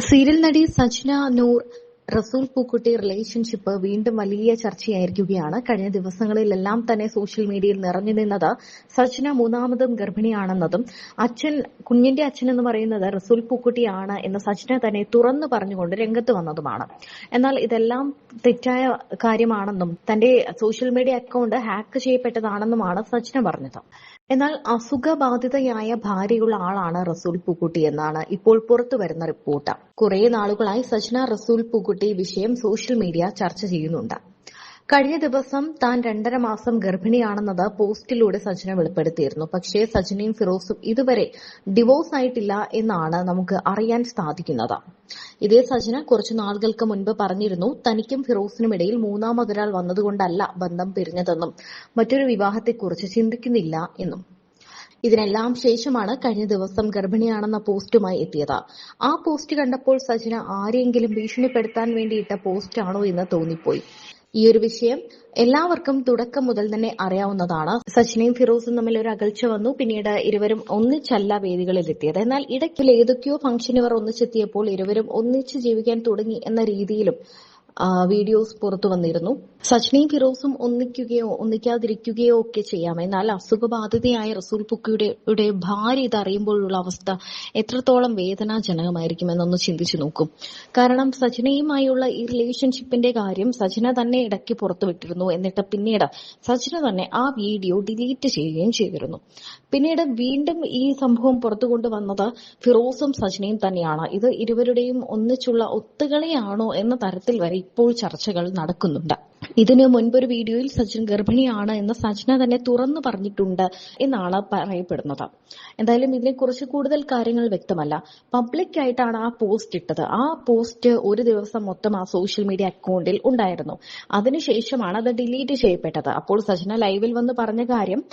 Serial നടി സജ്ന നൂർ റസൂൽ Pookutty relationship വീണ്ടും വലിയ ചർച്ചയായിരിക്കുകയാണ്. കഴിഞ്ഞ ദിവസങ്ങളിലെല്ലാം തന്നെ സോഷ്യൽ മീഡിയയിൽ നിറഞ്ഞു നിന്നത് സജ്ന മൂന്നാമതും ഗർഭിണിയാണെന്നതും കുഞ്ഞിന്റെ അച്ഛൻ എന്ന് പറയുന്നത് റസൂൽ പൂക്കുട്ടിയാണ് എന്ന് സജ്ന തന്നെ തുറന്നു പറഞ്ഞുകൊണ്ട് രംഗത്ത് വന്നതുമാണ്. എന്നാൽ ഇതെല്ലാം തെറ്റായ കാര്യമാണെന്നും തന്റെ സോഷ്യൽ മീഡിയ അക്കൗണ്ട് ഹാക്ക് ചെയ്യപ്പെട്ടതാണെന്നുമാണ് സജ്ന പറഞ്ഞത്. എന്നാൽ അസുഖബാധിതയായ ഭാര്യയുള്ള ആളാണ് റസൂൽ പൂക്കുട്ടി എന്നാണ് ഇപ്പോൾ പുറത്തുവരുന്ന റിപ്പോർട്ട്. കുറെ നാളുകളായി സജ്ന റസൂൽ പൂക്കുട്ടി വിഷയം സോഷ്യൽ മീഡിയ ചർച്ച ചെയ്യുന്നുണ്ട്. കഴിഞ്ഞ ദിവസം താൻ 2.5 മാസം ഗർഭിണിയാണെന്നത് പോസ്റ്റിലൂടെ സജ്ന വെളിപ്പെടുത്തിയിരുന്നു. പക്ഷേ സജ്നയും ഫിറോസും ഇതുവരെ ഡിവോഴ്സ് ആയിട്ടില്ല എന്നാണ് നമുക്ക് അറിയാൻ സാധിക്കുന്നത്. ഇതേ സജ്ന കുറച്ചു നാളുകൾക്ക് മുൻപ് പറഞ്ഞിരുന്നു, തനിക്കും ഫിറോസിനുമിടയിൽ മൂന്നാമതൊരാൾ വന്നതുകൊണ്ടല്ല ബന്ധം പിരിഞ്ഞതെന്നും മറ്റൊരു വിവാഹത്തെക്കുറിച്ച് ചിന്തിക്കുന്നില്ല എന്നും. ഇതിനെല്ലാം ശേഷമാണ് കഴിഞ്ഞ ദിവസം ഗർഭിണിയാണെന്ന പോസ്റ്റുമായി എത്തിയത്. ആ പോസ്റ്റ് കണ്ടപ്പോൾ സജ്ന ആരെയെങ്കിലും ഭീഷണിപ്പെടുത്താൻ വേണ്ടിയിട്ട പോസ്റ്റാണോ എന്ന് തോന്നിപ്പോയി. ഈ ഒരു വിഷയം എല്ലാവർക്കും തുടക്കം മുതൽ തന്നെ അറിയാവുന്നതാണ്. സജ്നയും ഫിറോസും തമ്മിൽ ഒരു അകൽച്ച വന്നു. പിന്നീട് ഇരുവരും ഒന്നിച്ചല്ല വേദികളിലെത്തിയത്. എന്നാൽ ഇടയ്ക്കിൽ ഏതൊക്കെയോ ഫംഗ്ഷൻ ഇവർ ഒന്നിച്ചെത്തിയപ്പോൾ ഇരുവരും ഒന്നിച്ച് ജീവിക്കാൻ തുടങ്ങി എന്ന രീതിയിലും വീഡിയോസ് പുറത്തു വന്നിരുന്നു. സജ്നയും ഫിറോസും ഒന്നിക്കുകയോ ഒന്നിക്കാതിരിക്കുകയോ ഒക്കെ ചെയ്യാം. എന്നാൽ അസുഖബാധിതയായ റസൂൽ പൂക്കുട്ടിയുടെ ഭാര്യ ഇതറിയുമ്പോഴുള്ള അവസ്ഥ എത്രത്തോളം വേദനാജനകമായിരിക്കുമെന്നൊന്ന് ചിന്തിച്ചു നോക്കും. കാരണം സജ്നയുമായുള്ള ഈ റിലേഷൻഷിപ്പിന്റെ കാര്യം സജ്ന തന്നെ ഇടയ്ക്ക് പുറത്തുവിട്ടിരുന്നു. എന്നിട്ട് പിന്നീട് സജ്ന തന്നെ ആ വീഡിയോ ഡിലീറ്റ് ചെയ്യുകയും ചെയ്തിരുന്നു. പിന്നീട് വീണ്ടും ഈ സംഭവം പുറത്തു കൊണ്ടുവന്നത് ഫിറോസും സജ്നയും തന്നെയാണ്. ഇത് ഇരുവരുടെയും ഒന്നിച്ചുള്ള ഒത്തുകളിയാണോ എന്ന തരത്തിൽ വരെ ഇപ്പോൾ ചർച്ചകൾ നടക്കുന്നുണ്ട്. ഇതിനു മുൻപൊരു വീഡിയോയിൽ സജ്ന ഗർഭിണിയാണ് എന്ന് സജ്ന തന്നെ തുറന്നു പറഞ്ഞിട്ടുണ്ട് എന്നാണ് പറയപ്പെടുന്നത്. എന്തായാലും ഇതിനെക്കുറിച്ച് കൂടുതൽ കാര്യങ്ങൾ വ്യക്തമല്ല. പബ്ലിക് ആയിട്ടാണ് ആ പോസ്റ്റ് ഇട്ടത്. ആ പോസ്റ്റ് ഒരു ദിവസം മൊത്തം ആ സോഷ്യൽ മീഡിയ അക്കൗണ്ടിൽ ഉണ്ടായിരുന്നു. അതിനുശേഷമാണ് അത് ഡിലീറ്റ് ചെയ്യപ്പെട്ടത്. അപ്പോൾ സജ്ന ലൈവിൽ വന്ന് പറഞ്ഞ കാര്യം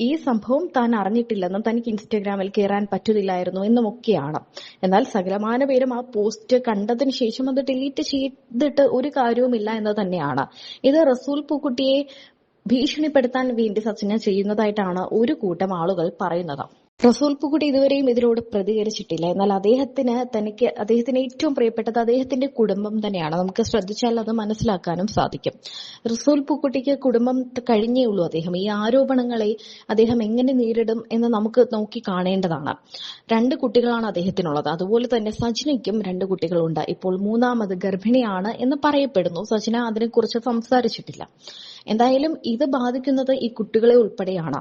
ഈ സംഭവം താൻ അറിഞ്ഞിട്ടില്ലെന്നും തനിക്ക് ഇൻസ്റ്റഗ്രാമിൽ കയറാൻ പറ്റുന്നില്ലായിരുന്നു എന്നുമൊക്കെയാണ്. എന്നാൽ സകലമാന പേരും ആ പോസ്റ്റ് കണ്ടതിന് ശേഷം അത് ഡിലീറ്റ് ചെയ്തിട്ട് ഒരു കാര്യവുമില്ല എന്ന് തന്നെയാണ്. ഇത് റസൂൽ പൂക്കുട്ടിയെ ഭീഷണിപ്പെടുത്താൻ വേണ്ടി സജ്ന ചെയ്യുന്നതായിട്ടാണ് ഒരു കൂട്ടം ആളുകൾ പറയുന്നത്. റസൂൽ പൂക്കുട്ടി ഇതുവരെയും ഇതിനോട് പ്രതികരിച്ചിട്ടില്ല. എന്നാൽ അദ്ദേഹത്തിന് ഏറ്റവും പ്രിയപ്പെട്ടത് അദ്ദേഹത്തിന്റെ കുടുംബം തന്നെയാണ്. നമുക്ക് ശ്രദ്ധിച്ചാൽ അത് മനസ്സിലാക്കാനും സാധിക്കും. റസൂൽ പൂക്കുട്ടിക്ക് കുടുംബം കഴിഞ്ഞേ ഉള്ളൂ. ഈ ആരോപണങ്ങളെ അദ്ദേഹം എങ്ങനെ നേരിടും എന്ന് നമുക്ക് നോക്കി കാണേണ്ടതാണ്. 2 കുട്ടികളാണ് അദ്ദേഹത്തിനുള്ളത്. അതുപോലെ തന്നെ സജ്നയ്ക്കും 2 കുട്ടികളുണ്ട്. ഇപ്പോൾ മൂന്നാമത് ഗർഭിണിയാണ് എന്ന് പറയപ്പെടുന്നു. സജ്ന അതിനെക്കുറിച്ച് സംസാരിച്ചിട്ടില്ല. എന്തായാലും ഇത് ബാധിക്കുന്നത് ഈ കുട്ടികളെ ഉൾപ്പെടെയാണ്.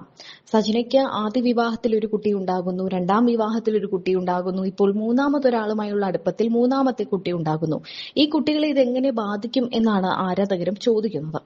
സജ്നയ്ക്ക് ആദ്യ വിവാഹത്തിൽ ഒരു കുട്ടി ഉണ്ടാകുന്നു, 2ാം വിവാഹത്തിൽ ഒരു കുട്ടി ഉണ്ടാകുന്നു, ഇപ്പോൾ മൂന്നാമതൊരാളുമായുള്ള അടുപ്പത്തിൽ 3ാമത്തെ കുട്ടി ഉണ്ടാകുന്നു. ഈ കുട്ടികളെ ഇതെങ്ങനെ ബാധിക്കും എന്നാണ് ആരാധകരും ചോദിക്കുന്നത്.